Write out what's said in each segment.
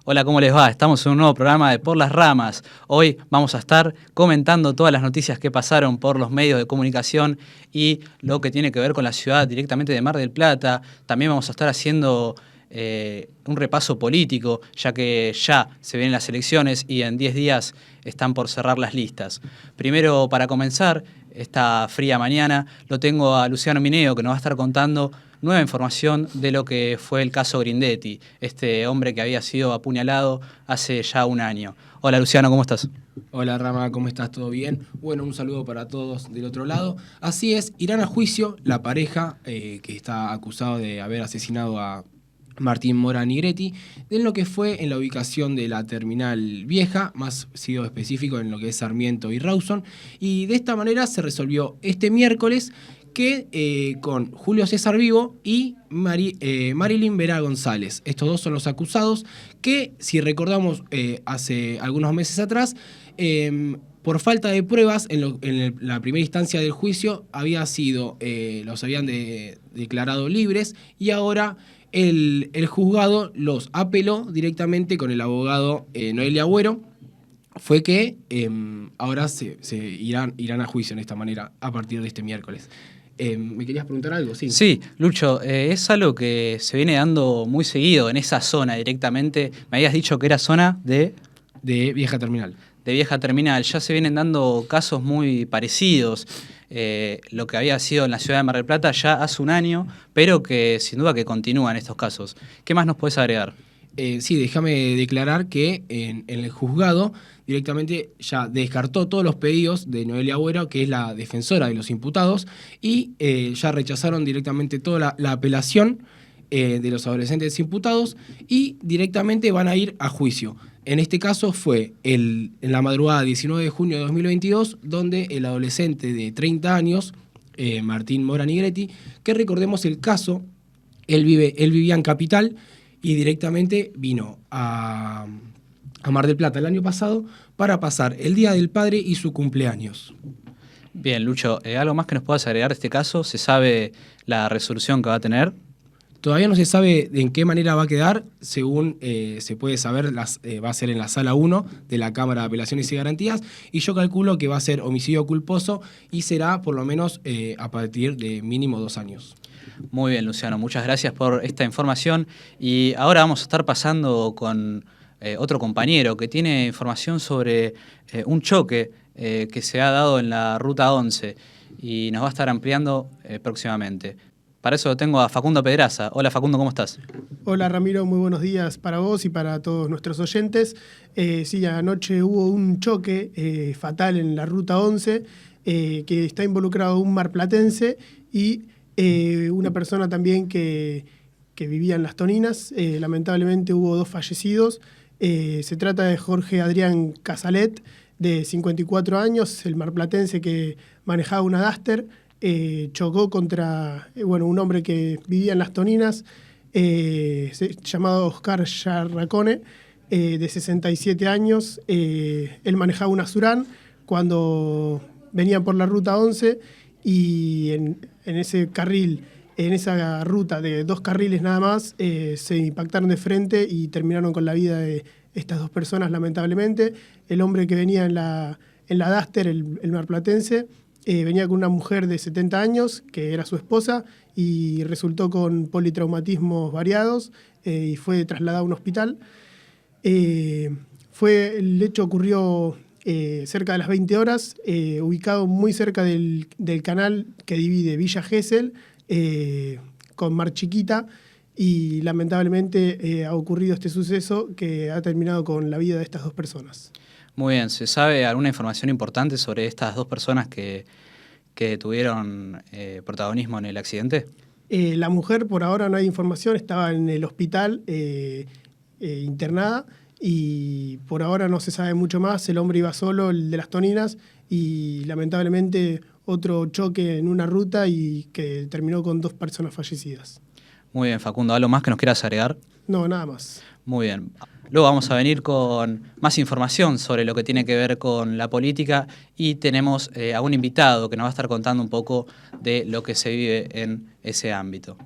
Hola, ¿cómo les va? Estamos en un nuevo programa de Por las Ramas. Hoy vamos a estar comentando todas las noticias que pasaron por los medios de comunicación y lo que tiene que ver con la ciudad directamente de Mar del Plata. También vamos a estar haciendo un repaso político, ya que ya se vienen las elecciones y en 10 días están por cerrar las listas. Primero, para comenzar esta fría mañana, lo tengo a Luciano Mineo, que nos va a estar contando nueva información de lo que fue el caso Grindetti, este hombre que había sido apuñalado hace ya un año. Hola Luciano, ¿cómo estás? Hola Rama, ¿cómo estás? ¿Todo bien? Bueno, un saludo para todos del otro lado. Así es, irán a juicio la pareja que está acusado de haber asesinado a Martín Mora Nigretti, en lo que fue en la ubicación de la terminal vieja, más sido específico en lo que es Sarmiento y Rawson, y de esta manera se resolvió este miércoles que con Julio César Vivo y Marilyn Vera González. Estos dos son los acusados que, si recordamos hace algunos meses atrás, por falta de pruebas en la primera instancia del juicio los habían declarado libres y ahora el juzgado los apeló directamente con el abogado Noelia Agüero. Fue que ahora se irán a juicio en esta manera a partir de este miércoles. ¿Me querías preguntar algo? Sí. Sí, Lucho, es algo que se viene dando muy seguido en esa zona directamente. Me habías dicho que era zona de Vieja Terminal. De Vieja Terminal. Ya se vienen dando casos muy parecidos. Lo que había sido en la ciudad de Mar del Plata ya hace un año, pero que sin duda que continúan estos casos. ¿Qué más nos podés agregar? Sí, déjame declarar que en el juzgado directamente ya descartó todos los pedidos de Noelia Agüero, que es la defensora de los imputados, y ya rechazaron directamente toda la apelación de los adolescentes imputados y directamente van a ir a juicio. En este caso fue en la madrugada del 19 de junio de 2022, donde el adolescente de 30 años, Martín Mora Nigretti, que recordemos el caso, él vivía en Capital y directamente vino a Mar del Plata el año pasado para pasar el Día del Padre y su cumpleaños. Bien, Lucho, ¿algo más que nos puedas agregar de este caso? ¿Se sabe la resolución que va a tener? Todavía no se sabe en qué manera va a quedar, según se puede saber, va a ser en la sala 1 de la Cámara de Apelaciones y Garantías, y yo calculo que va a ser homicidio culposo y será por lo menos a partir de mínimo 2 años. Muy bien, Luciano, muchas gracias por esta información. Y ahora vamos a estar pasando con otro compañero que tiene información sobre un choque que se ha dado en la Ruta 11 y nos va a estar ampliando próximamente. Para eso tengo a Facundo Pedraza. Hola Facundo, ¿cómo estás? Hola Ramiro, muy buenos días para vos y para todos nuestros oyentes. Sí, anoche hubo un choque fatal en la Ruta 11 que está involucrado un marplatense y una persona también que vivía en Las Toninas. Lamentablemente hubo 2 fallecidos. Se trata de Jorge Adrián Casalet, de 54 años, el marplatense que manejaba una Duster. Chocó contra un hombre que vivía en Las Toninas, llamado Oscar Yarracone, de 67 años. Él manejaba una Surán cuando venían por la Ruta 11 y en ese carril, en esa ruta de 2 carriles nada más, se impactaron de frente y terminaron con la vida de estas 2 personas, lamentablemente. El hombre que venía en la Duster, el marplatense, venía con una mujer de 70 años, que era su esposa, y resultó con politraumatismos variados y fue trasladado a un hospital. El hecho ocurrió cerca de las 20 horas, ubicado muy cerca del canal que divide Villa Gesell con Mar Chiquita, y lamentablemente ha ocurrido este suceso que ha terminado con la vida de estas 2 personas. Muy bien, ¿se sabe alguna información importante sobre estas 2 personas que tuvieron protagonismo en el accidente? La mujer, por ahora no hay información, estaba en el hospital internada y por ahora no se sabe mucho más. El hombre iba solo, el de Las Toninas, y lamentablemente otro choque en una ruta y que terminó con 2 personas fallecidas. Muy bien, Facundo, ¿algo más que nos quieras agregar? No, nada más. Muy bien. Luego vamos a venir con más información sobre lo que tiene que ver con la política y tenemos a un invitado que nos va a estar contando un poco de lo que se vive en ese ámbito.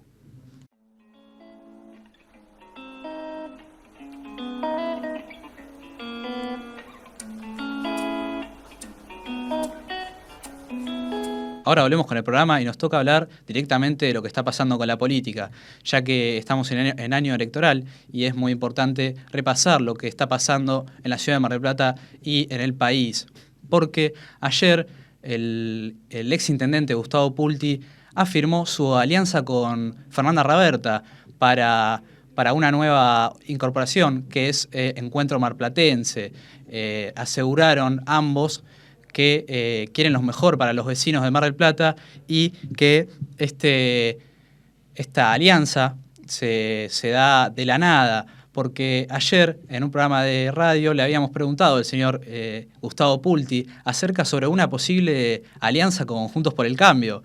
ahora volvemos con el programa y nos toca hablar directamente de lo que está pasando con la política, ya que estamos en año electoral y es muy importante repasar lo que está pasando en la ciudad de Mar del Plata y en el país. Porque ayer el exintendente Gustavo Pulti afirmó su alianza con Fernanda Raberta para una nueva incorporación, que es Encuentro Marplatense. Aseguraron ambos que quieren lo mejor para los vecinos de Mar del Plata y que esta alianza se da de la nada, porque ayer en un programa de radio le habíamos preguntado al señor Gustavo Pulti acerca sobre una posible alianza con Juntos por el Cambio.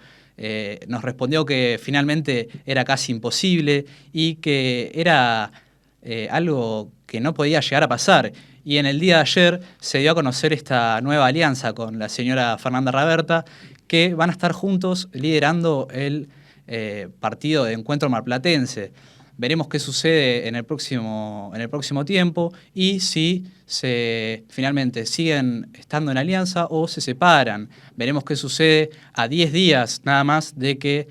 Nos respondió que finalmente era casi imposible y que era algo que no podía llegar a pasar. Y en el día de ayer se dio a conocer esta nueva alianza con la señora Fernanda Raberta, que van a estar juntos liderando el partido de Encuentro Marplatense. Veremos qué sucede en el próximo tiempo y si finalmente siguen estando en alianza o se separan. Veremos qué sucede a 10 días nada más de que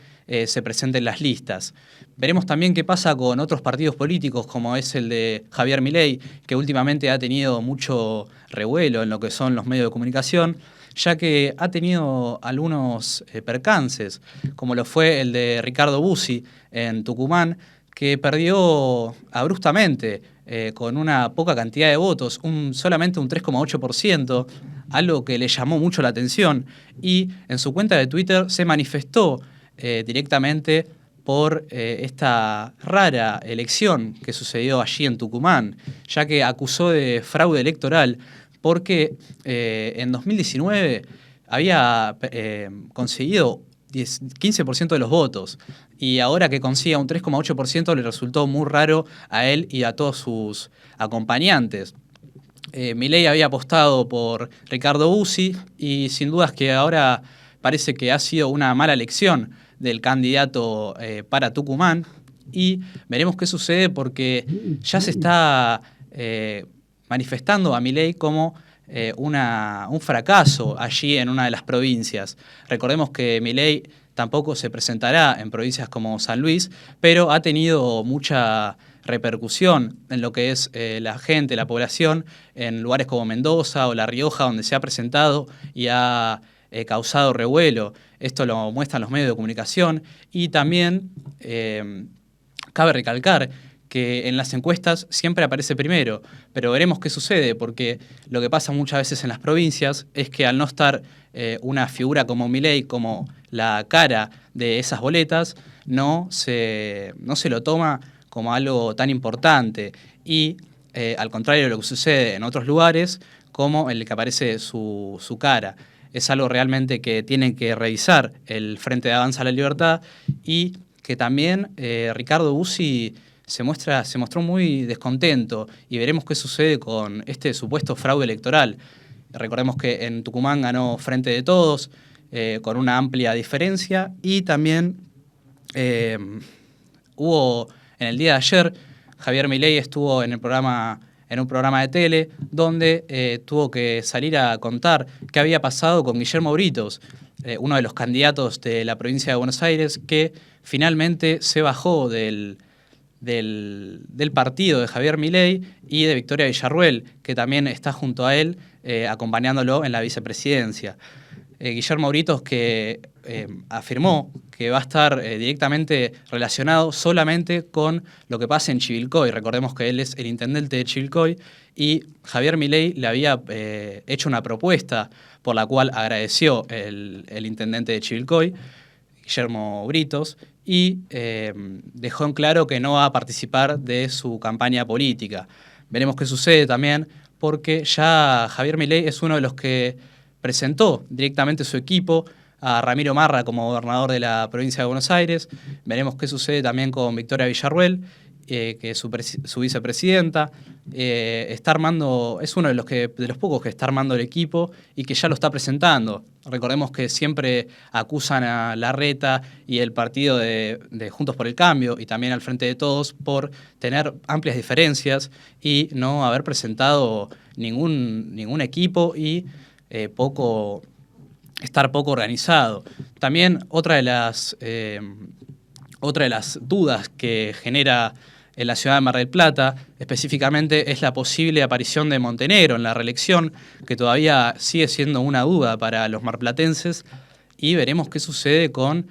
se presenten las listas. Veremos también qué pasa con otros partidos políticos, como es el de Javier Milei, que últimamente ha tenido mucho revuelo en lo que son los medios de comunicación, ya que ha tenido algunos percances, como lo fue el de Ricardo Bussi en Tucumán, que perdió abruptamente con una poca cantidad de votos, solamente un 3,8%, algo que le llamó mucho la atención, y en su cuenta de Twitter se manifestó directamente por esta rara elección que sucedió allí en Tucumán, ya que acusó de fraude electoral porque en 2019 había conseguido 15% de los votos y ahora que consiga un 3,8% le resultó muy raro a él y a todos sus acompañantes. Milei había apostado por Ricardo Bussi y sin dudas que ahora parece que ha sido una mala elección del candidato para Tucumán y veremos qué sucede porque ya se está manifestando a Milei como un fracaso allí en una de las provincias. Recordemos que Milei tampoco se presentará en provincias como San Luis, pero ha tenido mucha repercusión en lo que es la gente, la población, en lugares como Mendoza o La Rioja, donde se ha presentado y ha causado revuelo. Esto lo muestran los medios de comunicación y también cabe recalcar que en las encuestas siempre aparece primero, pero veremos qué sucede, porque lo que pasa muchas veces en las provincias es que al no estar una figura como Milei, como la cara de esas boletas, no se lo toma como algo tan importante y al contrario de lo que sucede en otros lugares, como en el que aparece su cara. Es algo realmente que tiene que revisar el Frente de Avanza a la Libertad y que también Ricardo Bussi se mostró muy descontento y veremos qué sucede con este supuesto fraude electoral. Recordemos que en Tucumán ganó Frente de Todos con una amplia diferencia y también hubo en el día de ayer, Javier Milei estuvo en un programa de tele donde tuvo que salir a contar qué había pasado con Guillermo Britos, uno de los candidatos de la provincia de Buenos Aires, que finalmente se bajó del partido de Javier Milei y de Victoria Villarruel, que también está junto a él acompañándolo en la vicepresidencia. Guillermo Britos que afirmó que va a estar directamente relacionado solamente con lo que pasa en Chivilcoy. Recordemos que él es el intendente de Chivilcoy y Javier Milei le había hecho una propuesta por la cual agradeció el intendente de Chivilcoy, Guillermo Britos, y dejó en claro que no va a participar de su campaña política. Veremos qué sucede también, porque ya Javier Milei es uno de los que presentó directamente su equipo a Ramiro Marra como gobernador de la provincia de Buenos Aires. Veremos qué sucede también con Victoria Villarruel, que es su vicepresidenta. Está armando, es uno de los pocos que está armando el equipo y que ya lo está presentando. Recordemos que siempre acusan a Larreta y el partido de Juntos por el Cambio y también al Frente de Todos por tener amplias diferencias y no haber presentado ningún equipo y poco estar poco organizado. También otra de las dudas que genera en la ciudad de Mar del Plata, específicamente, es la posible aparición de Montenegro en la reelección, que todavía sigue siendo una duda para los marplatenses, y veremos qué sucede con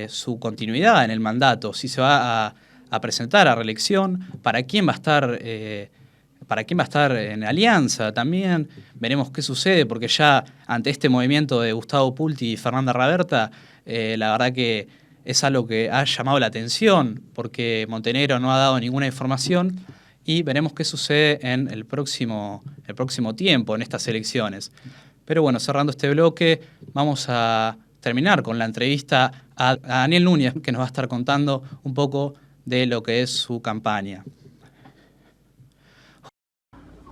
su continuidad en el mandato, si se va a presentar a reelección, para quién va a estar en alianza también. Veremos qué sucede, porque ya ante este movimiento de Gustavo Pulti y Fernanda Raberta, la verdad que es algo que ha llamado la atención, porque Montenegro no ha dado ninguna información, y veremos qué sucede en el próximo tiempo, en estas elecciones. Pero bueno, cerrando este bloque, vamos a terminar con la entrevista a Daniel Núñez, que nos va a estar contando un poco de lo que es su campaña.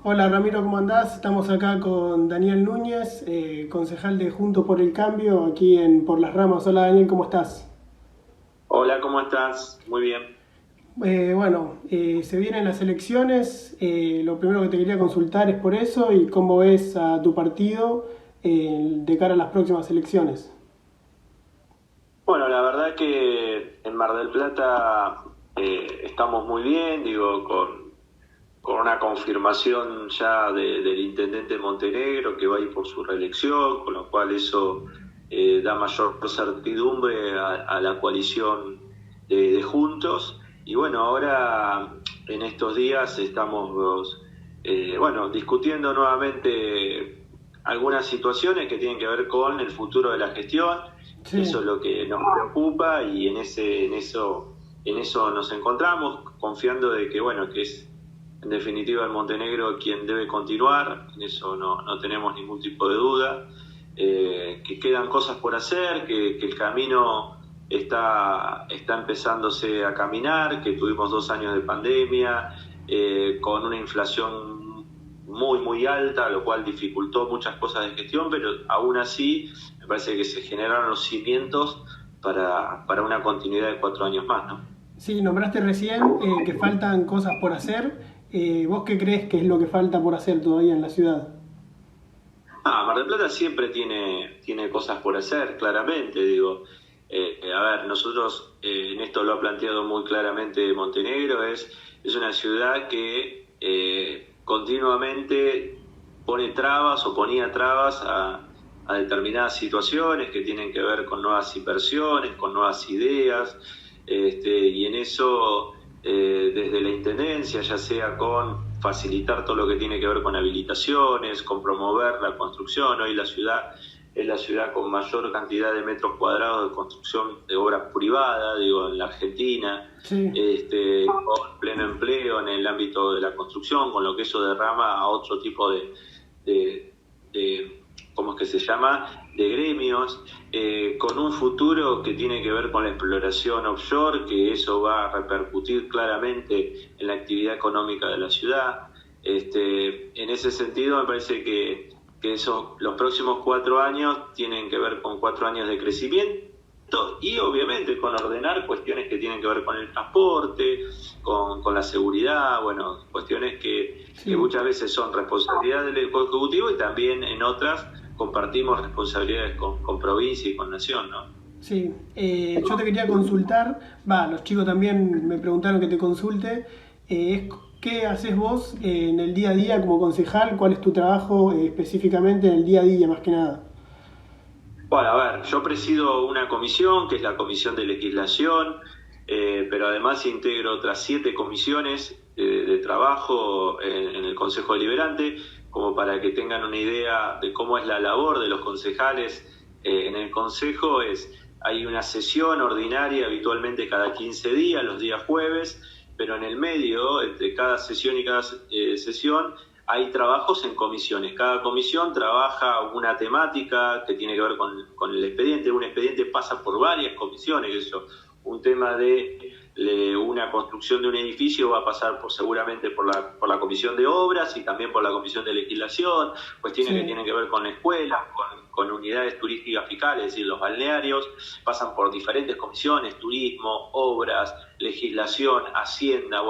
Hola Ramiro, ¿cómo andás? Estamos acá con Daniel Núñez, concejal de Juntos por el Cambio, aquí Por las Ramas. Hola Daniel, ¿cómo estás? Hola, ¿cómo estás? Muy bien. Se vienen las elecciones, lo primero que te quería consultar es por eso y cómo ves a tu partido de cara a las próximas elecciones. Bueno, la verdad que en Mar del Plata estamos muy bien, con una confirmación ya del intendente Montenegro que va a ir por su reelección, con lo cual eso da mayor certidumbre a la coalición de Juntos. Y bueno, ahora en estos días estamos discutiendo nuevamente algunas situaciones que tienen que ver con el futuro de la gestión. Sí. Eso es lo que nos preocupa y en eso nos encontramos, confiando de que es en definitiva el Montenegro quien debe continuar. En eso no tenemos ningún tipo de duda. Que quedan cosas por hacer, que el camino está empezándose a caminar, que tuvimos 2 años de pandemia, con una inflación muy, muy alta, lo cual dificultó muchas cosas de gestión, pero aún así me parece que se generaron los cimientos para una continuidad de 4 años más, ¿no? Sí, nombraste recién que faltan cosas por hacer. ¿Vos qué crees que es lo que falta por hacer todavía en la ciudad? Mar del Plata siempre tiene cosas por hacer, claramente, nosotros en esto lo ha planteado muy claramente Montenegro, es una ciudad que continuamente pone trabas o ponía trabas a determinadas situaciones que tienen que ver con nuevas inversiones, con nuevas ideas, y en eso desde la Intendencia, ya sea con facilitar todo lo que tiene que ver con habilitaciones, con promover la construcción. Hoy la ciudad es la ciudad con mayor cantidad de metros cuadrados de construcción de obra privada, en la Argentina, sí. Con pleno empleo en el ámbito de la construcción, con lo que eso derrama a otro tipo de ¿cómo es que se llama?, de gremios, con un futuro que tiene que ver con la exploración offshore, que eso va a repercutir claramente en la actividad económica de la ciudad. En ese sentido me parece que los próximos 4 años tienen que ver con 4 años de crecimiento y obviamente con ordenar cuestiones que tienen que ver con el transporte, con la seguridad, cuestiones que muchas veces son responsabilidad del Ejecutivo y también en otras compartimos responsabilidades con provincia y con nación, ¿no? Sí, yo te quería consultar, los chicos también me preguntaron que te consulte, ¿qué haces vos en el día a día como concejal? ¿Cuál es tu trabajo específicamente en el día a día, más que nada? Bueno, yo presido una comisión, que es la Comisión de Legislación, pero además integro otras 7 comisiones de trabajo en el Consejo Deliberante, como para que tengan una idea de cómo es la labor de los concejales en el Consejo. Hay una sesión ordinaria habitualmente cada 15 días, los días jueves, pero en el medio, entre cada sesión y cada sesión, hay trabajos en comisiones. Cada comisión trabaja una temática que tiene que ver con el expediente. Un expediente pasa por varias comisiones. Un tema de una construcción de un edificio va a pasar seguramente por la Comisión de Obras y también por la Comisión de Legislación. Cuestiones que tienen que ver con escuelas, con unidades turísticas fiscales, es decir, los balnearios, pasan por diferentes comisiones: turismo, obras, legislación, hacienda.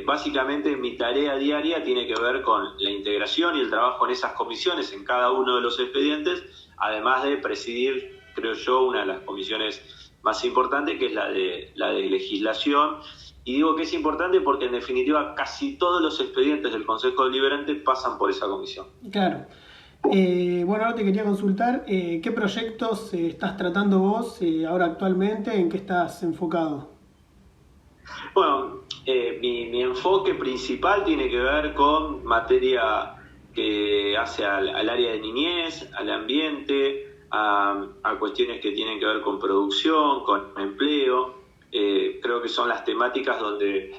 básicamente mi tarea diaria tiene que ver con la integración y el trabajo en esas comisiones, en cada uno de los expedientes, además de presidir, creo yo, una de las comisiones más importantes, que es la de legislación. Y digo que es importante porque, en definitiva, casi todos los expedientes del Consejo Deliberante pasan por esa comisión. Claro. Bueno, ahora te quería consultar, ¿qué proyectos estás tratando vos ahora actualmente? ¿En qué estás enfocado? Bueno, mi enfoque principal tiene que ver con materia que hace al área de niñez, al ambiente, a cuestiones que tienen que ver con producción, con empleo. Creo que son las temáticas donde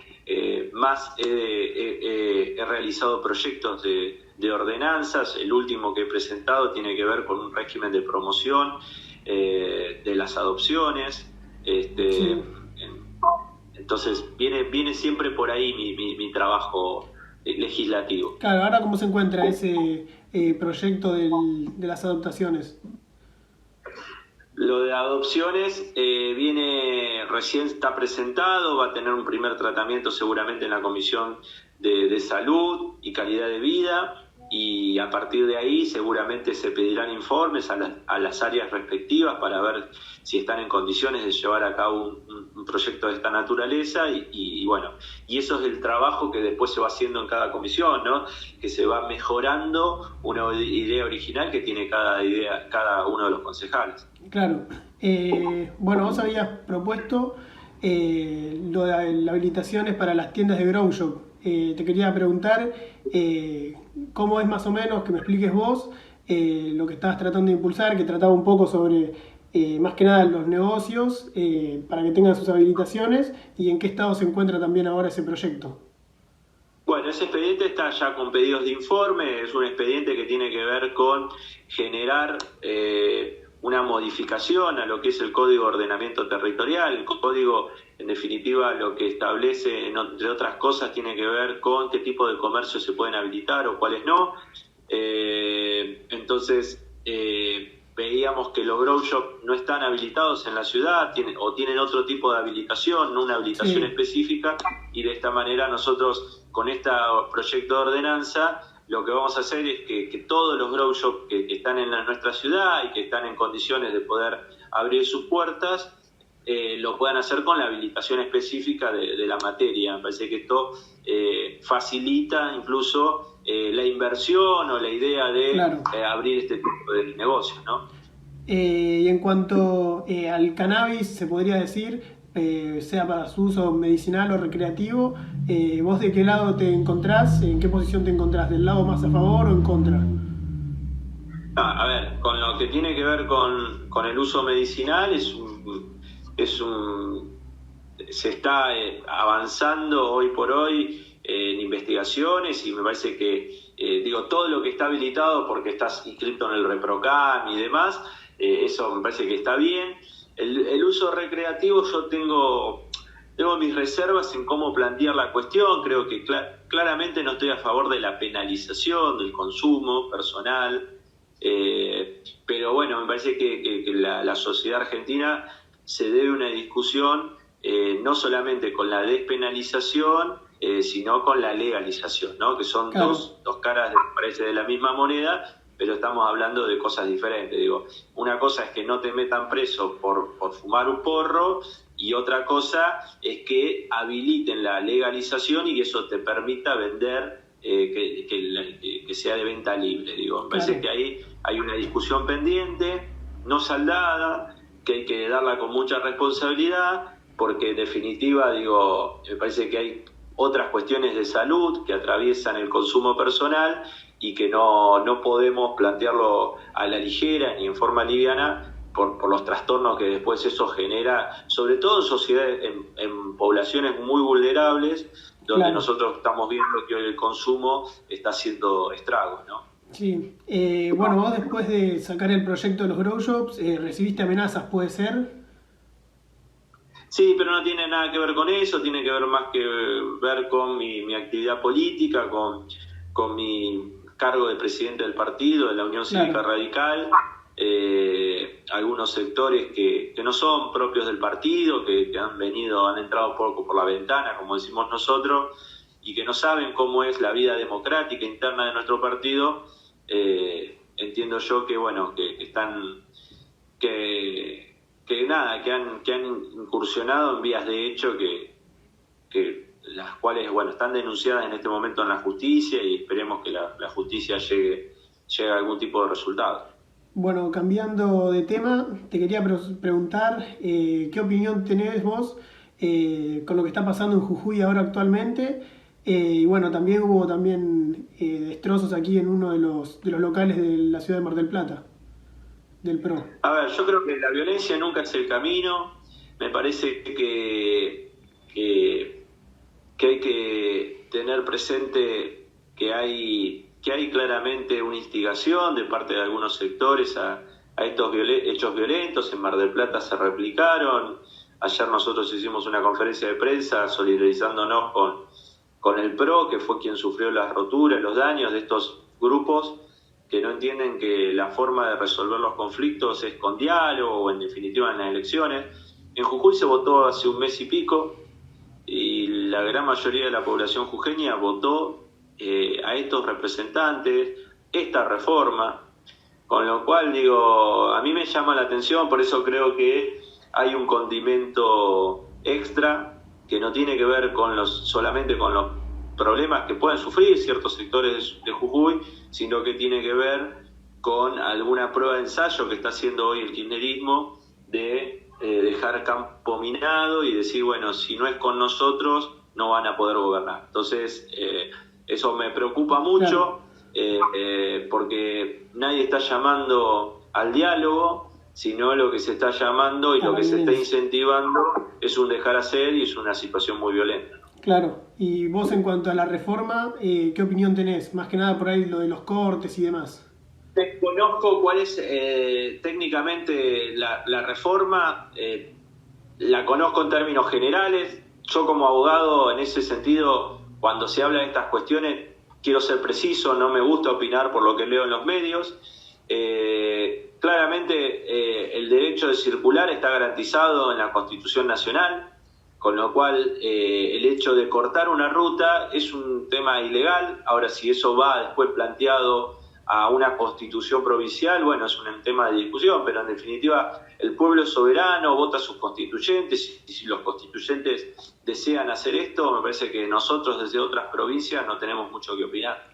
más he realizado proyectos de ordenanzas. El último que he presentado tiene que ver con un régimen de promoción de las adopciones. Sí. Entonces viene siempre por ahí mi trabajo legislativo. Claro, ahora ¿cómo se encuentra ese proyecto de las adaptaciones? Lo de adopciones recién está presentado, va a tener un primer tratamiento seguramente en la Comisión de Salud y Calidad de Vida, y a partir de ahí seguramente se pedirán informes a las áreas respectivas para ver si están en condiciones de llevar a cabo un proyecto de esta naturaleza, y bueno, y eso es el trabajo que después se va haciendo en cada comisión, ¿no? Que se va mejorando una idea original que tiene cada uno de los concejales. Claro. Bueno, vos habías propuesto lo de las habilitaciones para las tiendas de Grow Shop. Te quería preguntar cómo es más o menos, que me expliques vos lo que estabas tratando de impulsar, que trataba un poco sobre más que nada los negocios para que tengan sus habilitaciones, y en qué estado se encuentra también ahora ese proyecto. Bueno, ese expediente está ya con pedidos de informe, es un expediente que tiene que ver con generar una modificación a lo que es el Código de Ordenamiento Territorial. El código, en definitiva, lo que establece, entre otras cosas, tiene que ver con qué tipo de comercio se pueden habilitar o cuáles no. Entonces, veíamos que los grow shop no están habilitados en la ciudad, tienen otro tipo de habilitación, no una habilitación específica, y de esta manera nosotros, con este proyecto de ordenanza, lo que vamos a hacer es que todos los grow shops que están en nuestra ciudad y que están en condiciones de poder abrir sus puertas, lo puedan hacer con la habilitación específica de la materia. Me parece que esto facilita incluso la inversión o la idea de abrir este tipo de negocios, ¿no? Y en cuanto al cannabis, se podría decir, sea para su uso medicinal o recreativo, ¿vos de qué lado te encontrás? ¿En qué posición te encontrás? ¿Del lado más a favor o en contra? A ver, con lo que tiene que ver con el uso medicinal, se está avanzando hoy por hoy en investigaciones, y me parece que todo lo que está habilitado porque estás inscrito en el ReproCam y demás, eso me parece que está bien. El uso recreativo, yo tengo mis reservas en cómo plantear la cuestión. Creo que claramente no estoy a favor de la penalización del consumo personal, pero bueno, me parece que la sociedad argentina se debe una discusión no solamente con la despenalización, sino con la legalización, ¿no? Que son dos caras, me parece, de la misma moneda, pero estamos hablando de cosas diferentes. Una cosa es que no te metan preso por fumar un porro, y otra cosa es que habiliten la legalización y que eso te permita vender, que sea de venta libre. Me parece que ahí hay una discusión pendiente, no saldada, que hay que darla con mucha responsabilidad, porque en definitiva, me parece que hay otras cuestiones de salud que atraviesan el consumo personal y que no podemos plantearlo a la ligera ni en forma liviana por los trastornos que después eso genera, sobre todo en sociedades, en poblaciones muy vulnerables, donde nosotros estamos viendo que hoy el consumo está haciendo estragos, ¿no? Sí. Bueno, vos después de sacar el proyecto de los grow shops, ¿recibiste amenazas, puede ser? Sí, pero no tiene nada que ver con eso, tiene que ver más que ver con mi actividad política, con mi cargo de presidente del partido, de la Unión Cívica Radical. algunos sectores que no son propios del partido, que han entrado poco por la ventana, como decimos nosotros, y que no saben cómo es la vida democrática interna de nuestro partido. Entiendo yo que bueno, que han incursionado en vías de hecho que las cuales bueno están denunciadas en este momento en la justicia, y esperemos que la justicia llegue a algún tipo de resultado. Bueno, cambiando de tema, te quería preguntar qué opinión tenés vos con lo que está pasando en Jujuy ahora actualmente. Y bueno, también hubo destrozos aquí en uno de los locales de la ciudad de Mar del Plata, del PRO. A ver, yo creo que la violencia nunca es el camino. Me parece que hay que tener presente que hay claramente una instigación de parte de algunos sectores a estos hechos violentos. En Mar del Plata se replicaron. Ayer nosotros hicimos una conferencia de prensa solidarizándonos con el PRO, que fue quien sufrió las roturas, los daños de estos grupos que no entienden que la forma de resolver los conflictos es con diálogo o en definitiva en las elecciones. En Jujuy se votó hace un mes y pico y la gran mayoría de la población jujeña votó a estos representantes, esta reforma, con lo cual a mí me llama la atención, por eso creo que hay un condimento extra que no tiene que ver solamente con los problemas que pueden sufrir ciertos sectores de Jujuy, sino que tiene que ver con alguna prueba de ensayo que está haciendo hoy el kirchnerismo de dejar campo minado y decir, bueno, si no es con nosotros, no van a poder gobernar. Entonces, eso me preocupa mucho, porque nadie está llamando al diálogo, sino lo que se está llamando y lo que se está incentivando es un dejar hacer, y es una situación muy violenta. Claro, y vos en cuanto a la reforma, ¿qué opinión tenés? Más que nada por ahí lo de los cortes y demás. Desconozco cuál es técnicamente la reforma, la conozco en términos generales. Yo como abogado, en ese sentido, cuando se habla de estas cuestiones, quiero ser preciso, no me gusta opinar por lo que leo en los medios. Claramente el derecho de circular está garantizado en la Constitución Nacional, con lo cual el hecho de cortar una ruta es un tema ilegal. Ahora, si eso va después planteado a una constitución provincial, bueno, es un tema de discusión, pero en definitiva el pueblo es soberano, vota a sus constituyentes, y si los constituyentes desean hacer esto, me parece que nosotros desde otras provincias no tenemos mucho que opinar.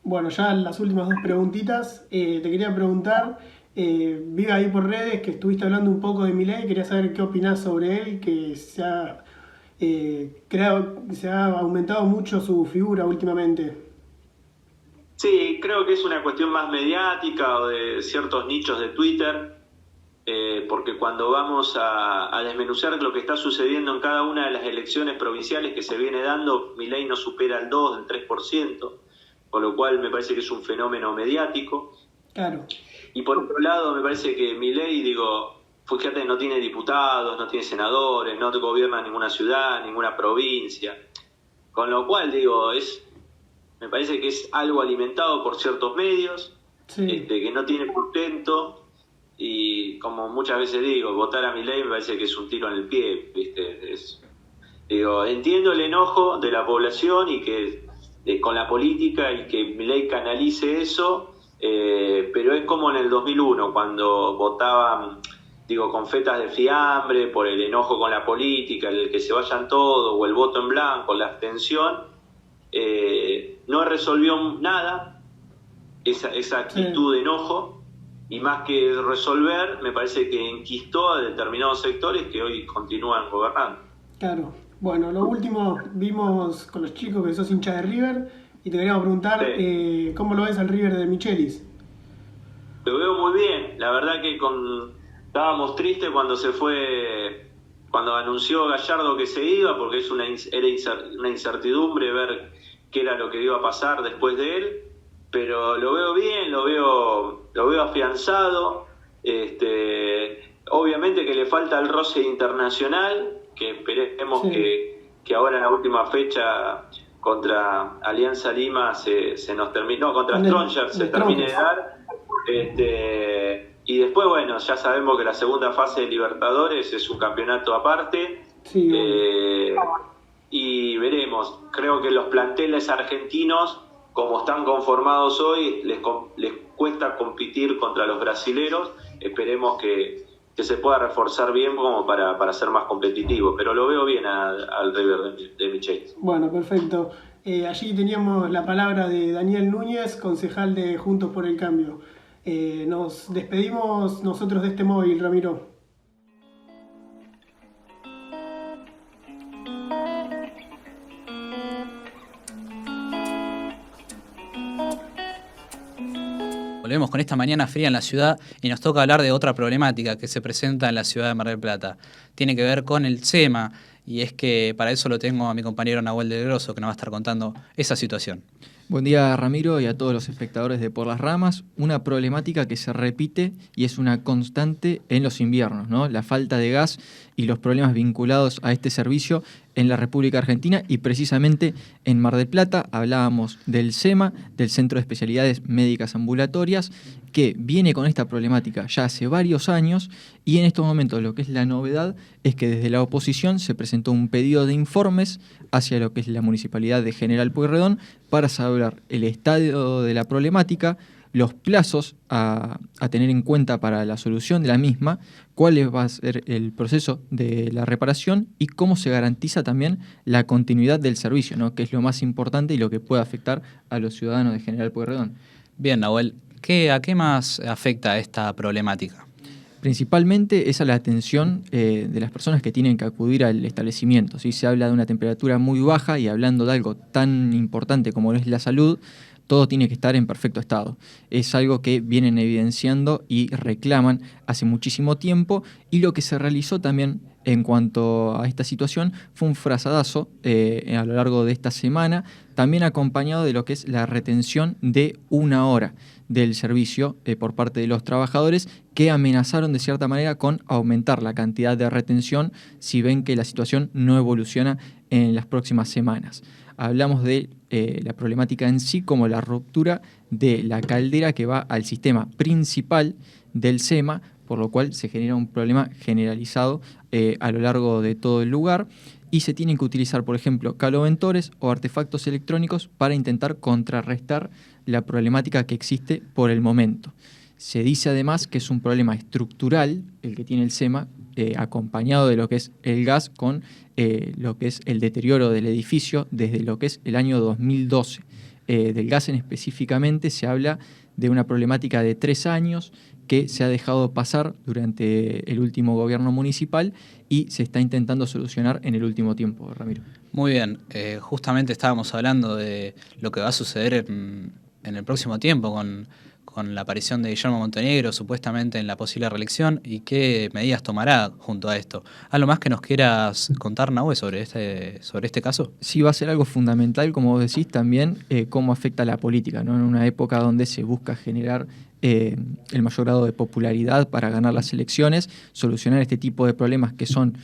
Bueno, ya las últimas dos preguntitas. Te quería preguntar, vi ahí por redes que estuviste hablando un poco de Milei, quería saber qué opinás sobre él, que se ha aumentado mucho su figura últimamente. Sí, creo que es una cuestión más mediática o de ciertos nichos de Twitter, porque cuando vamos a desmenuzar lo que está sucediendo en cada una de las elecciones provinciales que se viene dando, Milei no supera el 2, el 3%, con lo cual me parece que es un fenómeno mediático. Claro. Y por otro lado, me parece que Milei, fíjate, no tiene diputados, no tiene senadores, no gobierna ninguna ciudad, ninguna provincia, con lo cual, me parece que es algo alimentado por ciertos medios, sí, que no tiene sustento, y como muchas veces votar a Milei me parece que es un tiro en el pie, ¿viste? Entiendo el enojo de la población y que con la política, y que Milei canalice eso, pero es como en el 2001, cuando votaban, con fetas de fiambre por el enojo con la política, el que se vayan todos, o el voto en blanco, la abstención. No resolvió nada esa actitud de enojo, y más que resolver, me parece que enquistó a determinados sectores que hoy continúan gobernando. Claro. Bueno, lo último, vimos con los chicos que sos hincha de River, y te queríamos preguntar, sí, ¿cómo lo ves al River de Michelis? Lo veo muy bien. La verdad que estábamos tristes cuando anunció Gallardo que se iba, porque era una incertidumbre ver qué era lo que iba a pasar después de él, pero lo veo bien, lo veo afianzado. Obviamente que le falta el roce internacional, que esperemos que ahora en la última fecha contra Alianza Lima se nos terminó, contra Strongers se termine de dar. Y después, bueno, ya sabemos que la segunda fase de Libertadores es un campeonato aparte. Sí. Y veremos. Creo que los planteles argentinos, como están conformados hoy, les cuesta competir contra los brasileros. Esperemos que se pueda reforzar bien como para ser más competitivo. Pero lo veo bien al River de Micheli. Bueno, perfecto. Allí teníamos la palabra de Daniel Núñez, concejal de Juntos por el Cambio. Nos despedimos nosotros de este móvil, Ramiro. Volvemos con esta mañana fría en la ciudad y nos toca hablar de otra problemática que se presenta en la ciudad de Mar del Plata. Tiene que ver con el SEMA, y es que para eso lo tengo a mi compañero Nahuel del Grosso, que nos va a estar contando esa situación. Buen día, Ramiro, y a todos los espectadores de Por las Ramas. Una problemática que se repite y es una constante en los inviernos, ¿no? La falta de gas y los problemas vinculados a este servicio en la República Argentina y precisamente en Mar del Plata. Hablábamos del SEMA, del Centro de Especialidades Médicas Ambulatorias, que viene con esta problemática ya hace varios años, y en estos momentos lo que es la novedad es que desde la oposición se presentó un pedido de informes hacia lo que es la Municipalidad de General Pueyrredón para saber el estado de la problemática, los plazos a tener en cuenta para la solución de la misma, cuál va a ser el proceso de la reparación y cómo se garantiza también la continuidad del servicio, ¿no? Que es lo más importante y lo que puede afectar a los ciudadanos de General Pueyrredón. Bien, Nahuel, ¿a qué más afecta esta problemática? Principalmente es a la atención de las personas que tienen que acudir al establecimiento. ¿Sí? Se habla de una temperatura muy baja y hablando de algo tan importante como es la salud, todo tiene que estar en perfecto estado. Es algo que vienen evidenciando y reclaman hace muchísimo tiempo, y lo que se realizó también en cuanto a esta situación fue un frazadazo a lo largo de esta semana, también acompañado de lo que es la retención de 1 hora del servicio por parte de los trabajadores, que amenazaron de cierta manera con aumentar la cantidad de retención si ven que la situación no evoluciona en las próximas semanas. Hablamos de la problemática en sí como la ruptura de la caldera que va al sistema principal del SEMA, por lo cual se genera un problema generalizado a lo largo de todo el lugar, y se tienen que utilizar, por ejemplo, caloventores o artefactos electrónicos para intentar contrarrestar la problemática que existe por el momento. Se dice además que es un problema estructural el que tiene el SEMA, acompañado de lo que es el gas con lo que es el deterioro del edificio desde lo que es el año 2012. Del gas específicamente se habla de una problemática de 3 años que se ha dejado pasar durante el último gobierno municipal y se está intentando solucionar en el último tiempo, Ramiro. Muy bien, justamente estábamos hablando de lo que va a suceder en el próximo tiempo con la aparición de Guillermo Montenegro, supuestamente en la posible reelección, y qué medidas tomará junto a esto. ¿Algo más que nos quieras contar, Nahue, sobre este caso? Sí, va a ser algo fundamental, como vos decís, también cómo afecta a la política, ¿no? En una época donde se busca generar el mayor grado de popularidad para ganar las elecciones, solucionar este tipo de problemas que son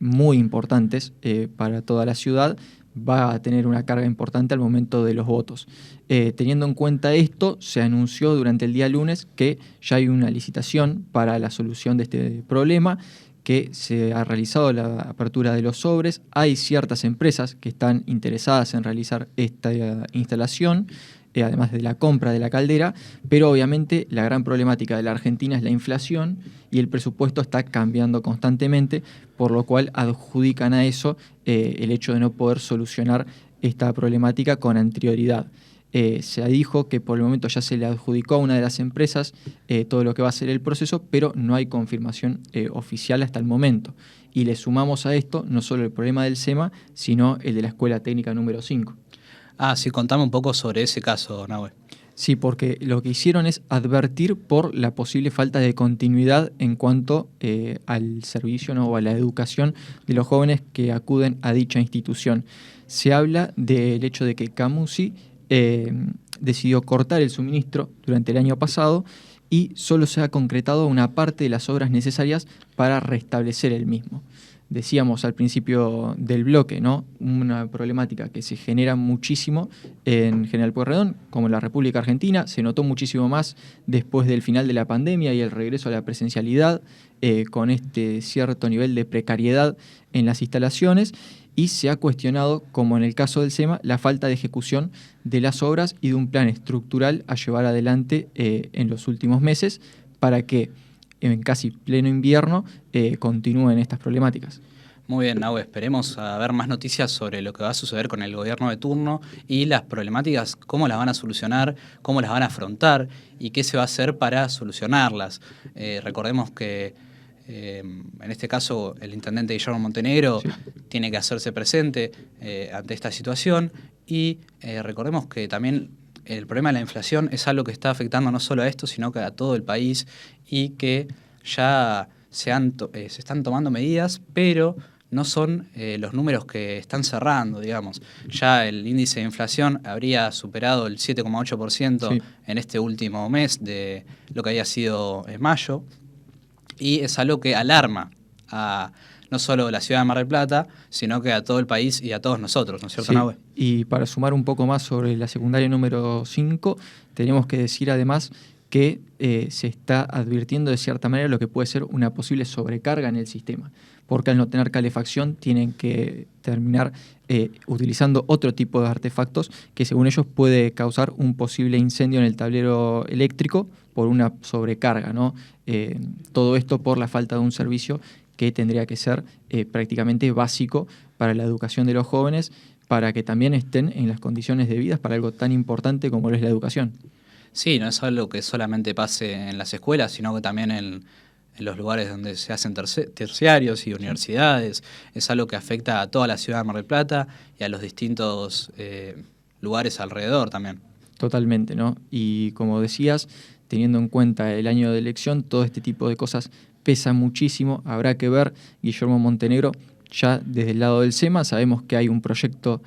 muy importantes para toda la ciudad, va a tener una carga importante al momento de los votos. Teniendo en cuenta esto, se anunció durante el día lunes que ya hay una licitación para la solución de este problema, que se ha realizado la apertura de los sobres. Hay ciertas empresas que están interesadas en realizar esta instalación, además de la compra de la caldera, pero obviamente la gran problemática de la Argentina es la inflación y el presupuesto está cambiando constantemente, por lo cual adjudican a eso el hecho de no poder solucionar esta problemática con anterioridad. Se dijo que por el momento ya se le adjudicó a una de las empresas todo lo que va a ser el proceso, pero no hay confirmación oficial hasta el momento. Y le sumamos a esto no solo el problema del SEMA, sino el de la Escuela Técnica número 5. Ah, sí, contame un poco sobre ese caso, Nahue. Sí, porque lo que hicieron es advertir por la posible falta de continuidad en cuanto al servicio, ¿no? O a la educación de los jóvenes que acuden a dicha institución. Se habla del hecho de que Camusi decidió cortar el suministro durante el año pasado y solo se ha concretado una parte de las obras necesarias para restablecer el mismo. decíamos al principio del bloque, ¿no? Una problemática que se genera muchísimo en General Pueyrredón, como en la República Argentina, se notó muchísimo más después del final de la pandemia y el regreso a la presencialidad, con este cierto nivel de precariedad en las instalaciones, y se ha cuestionado, como en el caso del SEMA, la falta de ejecución de las obras y de un plan estructural a llevar adelante en los últimos meses para que en casi pleno invierno continúen estas problemáticas. Muy bien, Nahue, esperemos a ver más noticias sobre lo que va a suceder con el gobierno de turno y las problemáticas, cómo las van a solucionar, cómo las van a afrontar y qué se va a hacer para solucionarlas. Recordemos que en este caso el intendente Guillermo Montenegro tiene que hacerse presente ante esta situación y recordemos que también el problema de la inflación es algo que está afectando no solo a esto, sino que a todo el país y que ya se están tomando medidas, pero no son los números que están cerrando, digamos. Ya el índice de inflación habría superado el 7,8% en este último mes de lo que había sido en mayo, y es algo que alarma a no solo la ciudad de Mar del Plata, sino que a todo el país y a todos nosotros, ¿no es cierto, Nahue? Y para sumar un poco más sobre la secundaria número 5, tenemos que decir además que se está advirtiendo de cierta manera lo que puede ser una posible sobrecarga en el sistema, porque al no tener calefacción tienen que terminar utilizando otro tipo de artefactos que según ellos puede causar un posible incendio en el tablero eléctrico por una sobrecarga, ¿no? Todo esto por la falta de un servicio que tendría que ser prácticamente básico para la educación de los jóvenes, para que también estén en las condiciones debidas para algo tan importante como lo es la educación. Sí, no es algo que solamente pase en las escuelas, sino que también en los lugares donde se hacen terciarios y universidades. Es algo que afecta a toda la ciudad de Mar del Plata y a los distintos lugares alrededor también. Totalmente, ¿no? Y como decías, teniendo en cuenta el año de elección, todo este tipo de cosas pesa muchísimo. Habrá que ver, Guillermo Montenegro, ya desde el lado del SEMA sabemos que hay un proyecto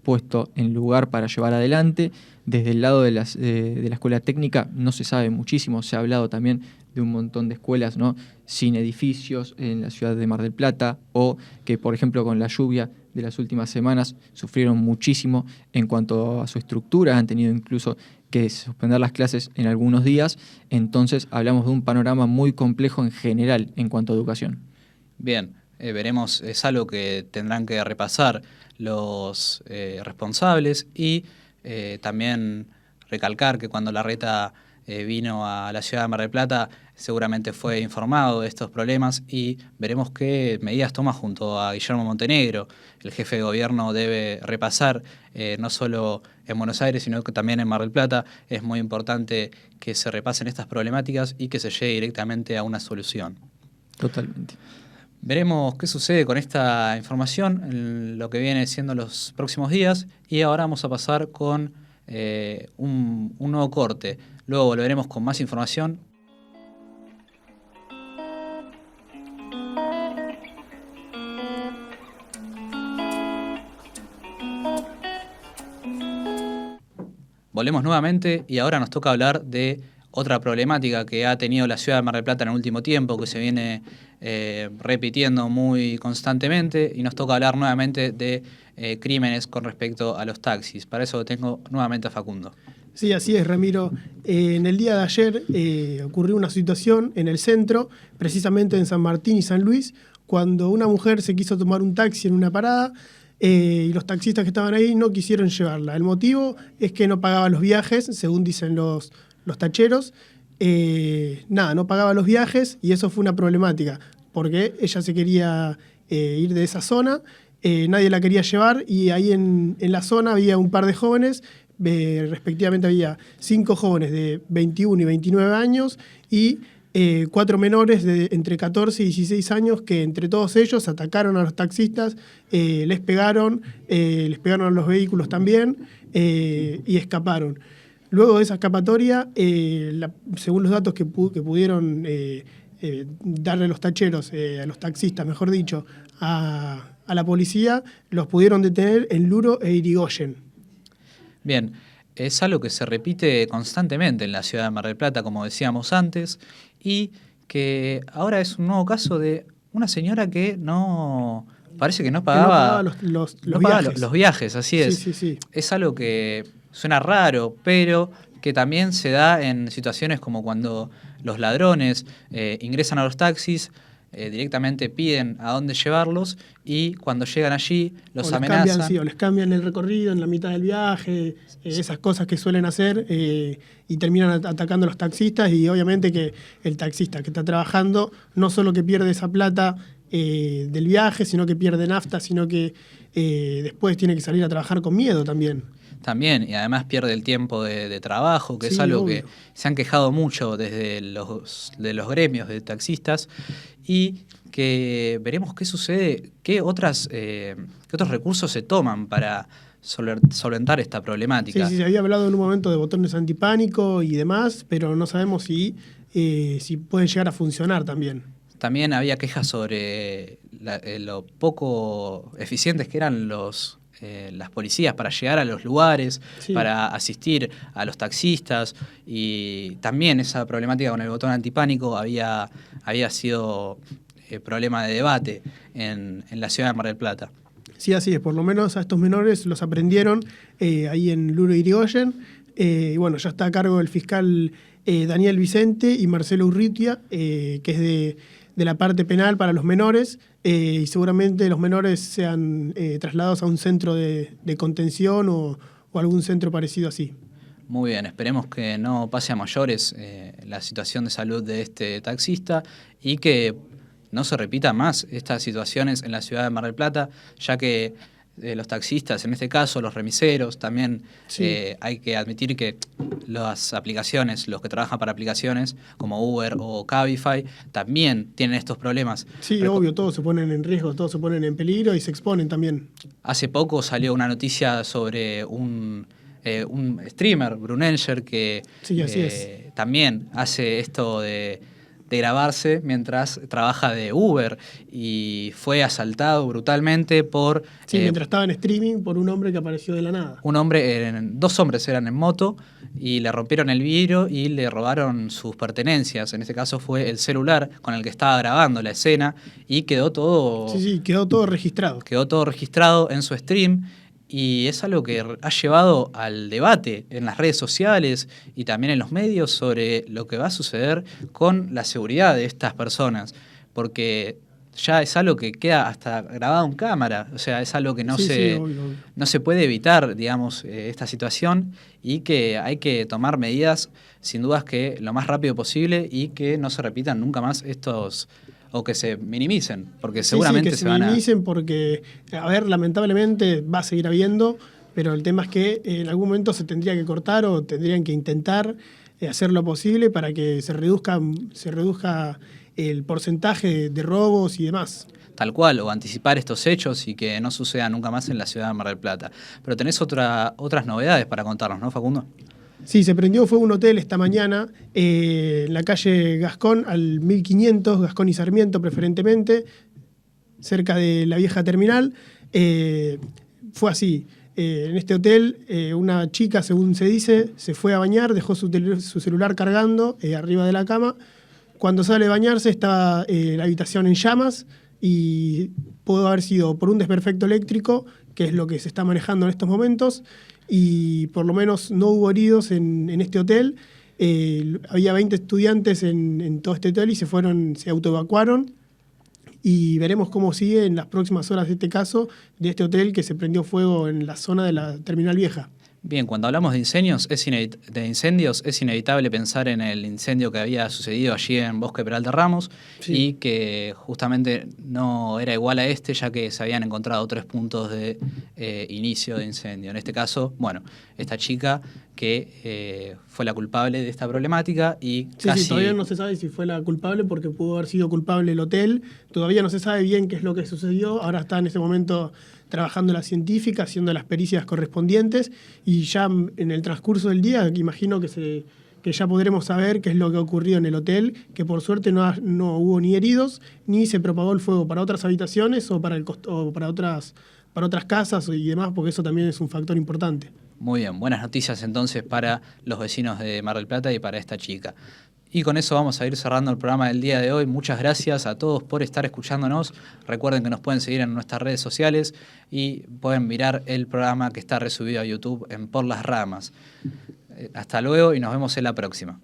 puesto en lugar para llevar adelante. Desde el lado de la escuela técnica no se sabe muchísimo, se ha hablado también de un montón de escuelas, ¿no?, sin edificios en la ciudad de Mar del Plata, o que, por ejemplo, con la lluvia de las últimas semanas sufrieron muchísimo en cuanto a su estructura, han tenido incluso que suspender las clases en algunos días. Entonces hablamos de un panorama muy complejo en general en cuanto a educación. Bien, veremos, es algo que tendrán que repasar los responsables y también recalcar que cuando Larreta vino a la ciudad de Mar del Plata seguramente fue informado de estos problemas y veremos qué medidas toma junto a Guillermo Montenegro. El jefe de gobierno debe repasar no solo en Buenos Aires, sino que también en Mar del Plata. Es muy importante que se repasen estas problemáticas y que se llegue directamente a una solución. Totalmente. Veremos qué sucede con esta información en lo que viene siendo los próximos días y ahora vamos a pasar con un nuevo corte. Luego volveremos con más información. Volvemos nuevamente y ahora nos toca hablar de otra problemática que ha tenido la ciudad de Mar del Plata en el último tiempo, que se viene repitiendo muy constantemente, y nos toca hablar nuevamente de crímenes con respecto a los taxis. Para eso tengo nuevamente a Facundo. Sí, así es, Ramiro. En el día de ayer ocurrió una situación en el centro, precisamente en San Martín y San Luis, cuando una mujer se quiso tomar un taxi en una parada y los taxistas que estaban ahí no quisieron llevarla. El motivo es que no pagaba los viajes, según dicen los tacheros. No pagaba los viajes y eso fue una problemática, porque ella se quería ir de esa zona, nadie la quería llevar y ahí en la zona había un par de jóvenes. Respectivamente había 5 jóvenes de 21 y 29 años y 4 menores de entre 14 y 16 años que entre todos ellos atacaron a los taxistas, les pegaron a los vehículos también y escaparon. Luego de esa escapatoria, según los datos que pudieron darle los tacheros, a los taxistas, mejor dicho, a la policía, los pudieron detener en Luro e Irigoyen. Bien, es algo que se repite constantemente en la ciudad de Mar del Plata, como decíamos antes, y que ahora es un nuevo caso de una señora que no... Parece que no Que no pagaba, pagaba los no pagaba viajes. los viajes, así es. Sí, sí, sí. Es algo que suena raro, pero que también se da en situaciones como cuando los ladrones ingresan a los taxis, directamente piden a dónde llevarlos y cuando llegan allí los amenazan. O les cambian el recorrido en la mitad del viaje, esas cosas que suelen hacer y terminan atacando a los taxistas y obviamente que el taxista que está trabajando no solo que pierde esa plata del viaje, sino que pierde nafta, sino que después tiene que salir a trabajar con miedo también. También, y además pierde el tiempo de trabajo, que Sí, es algo obvio. que se han quejado mucho desde de los gremios de taxistas, y que veremos qué sucede, qué otros recursos se toman para solventar esta problemática. Sí, se había hablado en un momento de botones antipánico y demás, pero no sabemos si pueden llegar a funcionar también. También había quejas sobre lo poco eficientes que eran las policías para llegar a los lugares, Sí. para asistir a los taxistas, y también esa problemática con el botón antipánico había sido problema de debate en la ciudad de Mar del Plata. Sí, así es. Por lo menos a estos menores los aprendieron ahí en Luro Irigoyen. Y bueno, ya está a cargo el fiscal Daniel Vicente y Marcelo Urrutia, que es de la parte penal para los menores. Y seguramente los menores sean trasladados a un centro de contención o algún centro parecido así. Muy bien, esperemos que no pase a mayores la situación de salud de este taxista y que no se repita más estas situaciones en la ciudad de Mar del Plata, ya que los taxistas, en este caso los remiseros, también Sí. hay que admitir que las aplicaciones, los que trabajan para aplicaciones como Uber o Cabify, también tienen estos problemas. Sí, obvio, todos se ponen en riesgo, todos se ponen en peligro y se exponen también. Hace poco salió una noticia sobre un streamer, Brunenger, que Sí, así también hace esto de grabarse mientras trabaja de Uber y fue asaltado brutalmente por Sí, mientras estaba en streaming por un hombre que apareció de la nada. dos hombres eran en moto y le rompieron el vidrio y le robaron sus pertenencias. En este caso fue el celular con el que estaba grabando la escena y quedó todo Sí, quedó todo registrado. registrado en su stream. Y es algo que ha llevado al debate en las redes sociales y también en los medios sobre lo que va a suceder con la seguridad de estas personas. Porque ya es algo que queda hasta grabado en cámara. O sea, es algo que no Sí, se obvio. no se puede evitar, digamos, esta situación y que hay que tomar medidas, sin dudas, que lo más rápido posible y que no se repitan nunca más estos, o que se minimicen, porque seguramente que se van a... minimicen porque, a ver, lamentablemente va a seguir habiendo, pero el tema es que en algún momento se tendría que cortar o tendrían que intentar hacer lo posible para que se reduzca el porcentaje de robos y demás. Tal cual, o anticipar estos hechos y que no suceda nunca más en la ciudad de Mar del Plata. Pero tenés otras novedades para contarnos, ¿no, Facundo? Sí, se prendió fue un hotel esta mañana en la calle Gascón, al 1500, Gascón y Sarmiento preferentemente, cerca de la vieja terminal. Fue así. En este hotel, una chica, según se dice, se fue a bañar, dejó su celular cargando arriba de la cama. Cuando sale a bañarse estaba la habitación en llamas y pudo haber sido por un desperfecto eléctrico, que es lo que se está manejando en estos momentos, y por lo menos no hubo heridos en este hotel. Había 20 estudiantes en todo este hotel y se autoevacuaron. Y veremos cómo sigue en las próximas horas de este caso, de este hotel que se prendió fuego en la zona de la Terminal Vieja. Bien, cuando hablamos de incendios, es inevitable pensar en el incendio que había sucedido allí en Bosque Peralta Ramos, Sí. y que justamente no era igual a este, ya que se habían encontrado 3 puntos de inicio de incendio. En este caso, bueno, esta chica que fue la culpable de esta problemática y Sí, casi... sí, todavía no se sabe si fue la culpable porque pudo haber sido culpable el hotel. Todavía no se sabe bien qué es lo que sucedió. Ahora está en este momento trabajando la científica, haciendo las pericias correspondientes y ya en el transcurso del día imagino que ya podremos saber qué es lo que ocurrió en el hotel, que por suerte no hubo ni heridos, ni se propagó el fuego para otras habitaciones o para otras casas y demás, porque eso también es un factor importante. Muy bien, buenas noticias entonces para los vecinos de Mar del Plata y para esta chica. Y con eso vamos a ir cerrando el programa del día de hoy. Muchas gracias a todos por estar escuchándonos. Recuerden que nos pueden seguir en nuestras redes sociales y pueden mirar el programa que está resubido a YouTube en Por las Ramas. Hasta luego y nos vemos en la próxima.